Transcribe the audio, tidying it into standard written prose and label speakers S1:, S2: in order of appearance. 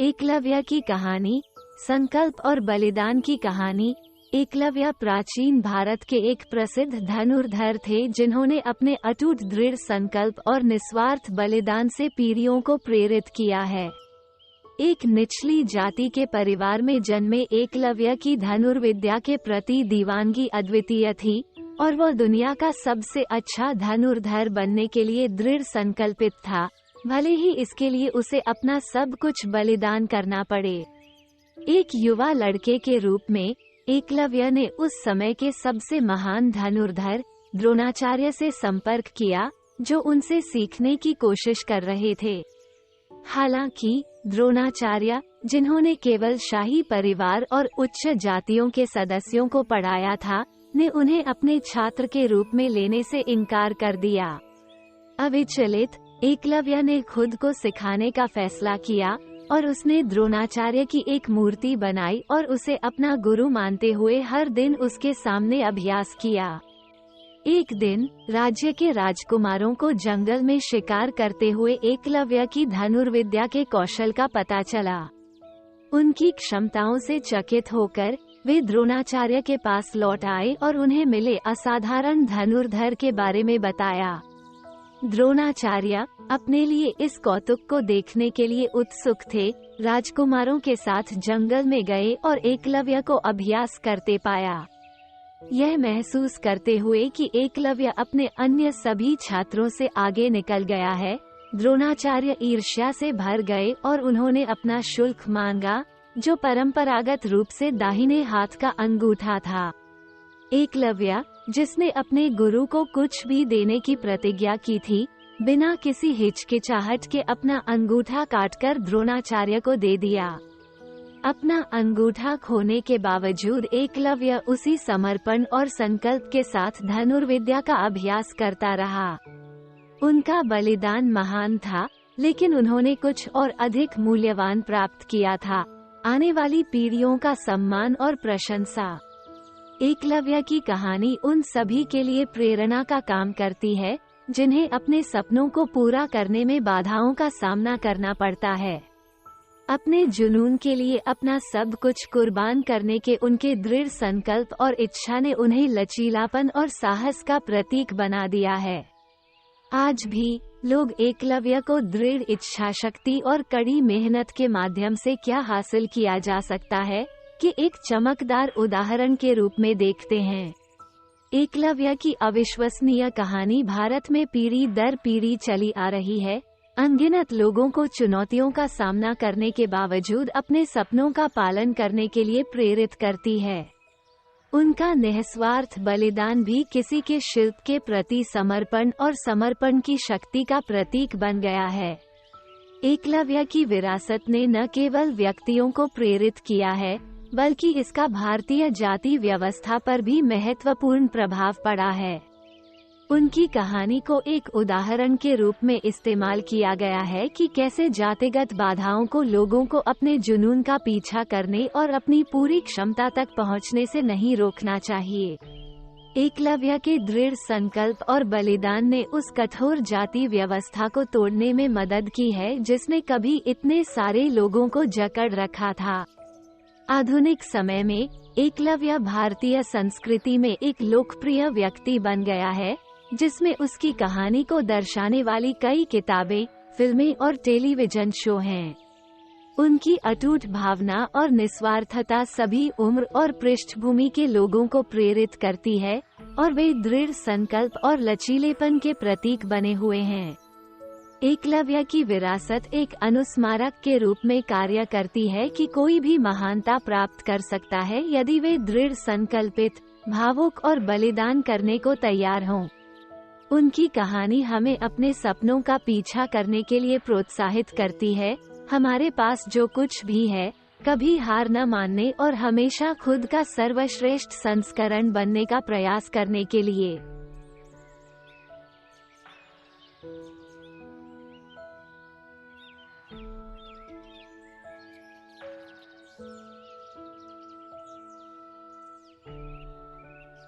S1: एकलव्य की कहानी, संकल्प और बलिदान की कहानी। एकलव्य प्राचीन भारत के एक प्रसिद्ध धनुर्धर थे जिन्होंने अपने अटूट दृढ़ संकल्प और निस्वार्थ बलिदान से पीढ़ियों को प्रेरित किया है। एक निचली जाति के परिवार में जन्मे एकलव्य की धनुर्विद्या के प्रति दीवानगी अद्वितीय थी और वह दुनिया का सबसे अच्छा धनुर्धर बनने के लिए दृढ़ संकल्पित था, भले ही इसके लिए उसे अपना सब कुछ बलिदान करना पड़े। एक युवा लड़के के रूप में एकलव्य ने उस समय के सबसे महान धनुर्धर द्रोणाचार्य से संपर्क किया, जो उनसे सीखने की कोशिश कर रहे थे। हालांकि द्रोणाचार्य, जिन्होंने केवल शाही परिवार और उच्च जातियों के सदस्यों को पढ़ाया था, ने उन्हें अपने छात्र के रूप में लेने से इनकार कर दिया। अविचलित एकलव्य ने खुद को सिखाने का फैसला किया और उसने द्रोणाचार्य की एक मूर्ति बनाई और उसे अपना गुरु मानते हुए हर दिन उसके सामने अभ्यास किया। एक दिन राज्य के राजकुमारों को जंगल में शिकार करते हुए एकलव्य की धनुर्विद्या के कौशल का पता चला। उनकी क्षमताओं से चकित होकर वे द्रोणाचार्य के पास लौट आए और उन्हें मिले असाधारण धनुर्धर के बारे में बताया। द्रोणाचार्य अपने लिए इस कौतुक को देखने के लिए उत्सुक थे। राजकुमारों के साथ जंगल में गए और एकलव्य को अभ्यास करते पाया। यह महसूस करते हुए कि एकलव्य अपने अन्य सभी छात्रों से आगे निकल गया है, द्रोणाचार्य ईर्ष्या से भर गए और उन्होंने अपना शुल्क मांगा, जो परंपरागत रूप से दाहिने हाथ का अंगूठा था। एकलव्य, जिसने अपने गुरु को कुछ भी देने की प्रतिज्ञा की थी, बिना किसी हिचकिचाहट के अपना अंगूठा काटकर द्रोणाचार्य को दे दिया। अपना अंगूठा खोने के बावजूद एकलव्य उसी समर्पण और संकल्प के साथ धनुर्विद्या का अभ्यास करता रहा। उनका बलिदान महान था, लेकिन उन्होंने कुछ और अधिक मूल्यवान प्राप्त किया था, आने वाली पीढ़ियों का सम्मान और प्रशंसा। एकलव्य की कहानी उन सभी के लिए प्रेरणा का काम करती है, जिन्हें अपने सपनों को पूरा करने में बाधाओं का सामना करना पड़ता है। अपने जुनून के लिए अपना सब कुछ कुर्बान करने के उनके दृढ़ संकल्प और इच्छा ने उन्हें लचीलापन और साहस का प्रतीक बना दिया है। आज भी लोग एकलव्य को दृढ़ इच्छा शक्ति और कड़ी मेहनत के माध्यम से क्या हासिल किया जा सकता है कि एक चमकदार उदाहरण के रूप में देखते हैं। एकलव्य की अविश्वसनीय कहानी भारत में पीढ़ी दर पीढ़ी चली आ रही है, अनगिनत लोगों को चुनौतियों का सामना करने के बावजूद अपने सपनों का पालन करने के लिए प्रेरित करती है। उनका निस्वार्थ बलिदान भी किसी के शिल्प के प्रति समर्पण और समर्पण की शक्ति का प्रतीक बन गया है। एकलव्य की विरासत ने न केवल व्यक्तियों को प्रेरित किया है, बल्कि इसका भारतीय जाति व्यवस्था पर भी महत्वपूर्ण प्रभाव पड़ा है। उनकी कहानी को एक उदाहरण के रूप में इस्तेमाल किया गया है कि कैसे जातिगत बाधाओं को लोगों को अपने जुनून का पीछा करने और अपनी पूरी क्षमता तक पहुंचने से नहीं रोकना चाहिए। एकलव्य के दृढ़ संकल्प और बलिदान ने उस कठोर जाति व्यवस्था को तोड़ने में मदद की है, जिसने कभी इतने सारे लोगों को जकड़ रखा था। आधुनिक समय में एकलव्य भारतीय संस्कृति में एक लोकप्रिय व्यक्ति बन गया है, जिसमें उसकी कहानी को दर्शाने वाली कई किताबें, फिल्में और टेलीविजन शो हैं। उनकी अटूट भावना और निस्वार्थता सभी उम्र और पृष्ठभूमि के लोगों को प्रेरित करती है और वे दृढ़ संकल्प और लचीलेपन के प्रतीक बने हुए हैं। एकलव्य की विरासत एक अनुस्मारक के रूप में कार्य करती है कि कोई भी महानता प्राप्त कर सकता है यदि वे दृढ़ संकल्पित, भावुक और बलिदान करने को तैयार हों। उनकी कहानी हमें अपने सपनों का पीछा करने के लिए प्रोत्साहित करती है, हमारे पास जो कुछ भी है, कभी हार न मानने और हमेशा खुद का सर्वश्रेष्ठ संस्करण बनने का प्रयास करने के लिए।